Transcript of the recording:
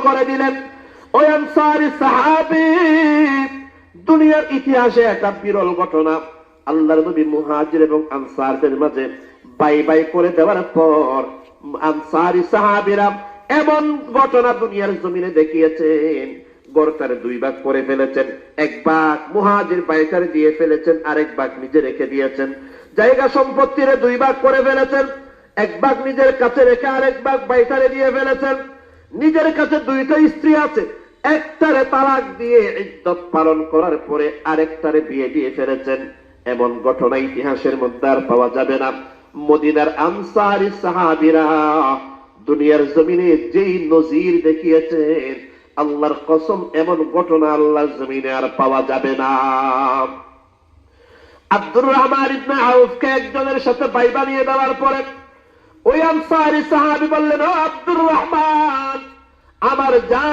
করে দিলেন। ওই আনসারী সাহাবী দুনিয়ার ইতিহাসে একটা বিরল ঘটনা। আল্লাহর নবী মুহাজির এবং আনসারদের মাঝে বাই বাই করে দেওয়ার পর আনসারী সাহাবীরা এমন ঘটনা দুনিয়ার জমিনে দেখিয়েছেন, গড়টারে দুই ভাগ করে ফেলেছেন। এক ভাগ মুহাজির বাইকারে দিয়ে ফেলেছেন, আরেক ভাগ নিজে রেখে দিয়েছেন। জায়গা সম্পত্তিরে দুই ভাগ করে ফেলেছেন, এক ভাগ নিজের কাছে রেখে আরেক ভাগ বাইকারে দিয়ে ফেলেছেন। নিজের কাছে দুইটা স্ত্রী আছে, একটারে তালাক দিয়ে ইদ্দত পালন করার পরে আরেকটারে বিয়ে দিয়ে ফেলেছেন। এমন ঘটনা ইতিহাসের মধ্যে আর পাওয়া যাবে না। মদিনার আনসারী সাহাবীরা দুনিয়ার জমিনে যেই নজির দেখিয়েছেন, আল্লাহর কসম এমন ঘটনা আল্লাহর জমিনে আর পাওয়া যাবে না। আব্দুর রহমান ইবনে আউফকে একজনের সাথে ভাই বানিয়ে দেওয়ার পরে ওই আনসারী সাহাবী বললেন, ও আব্দুর রহমান, আমার যা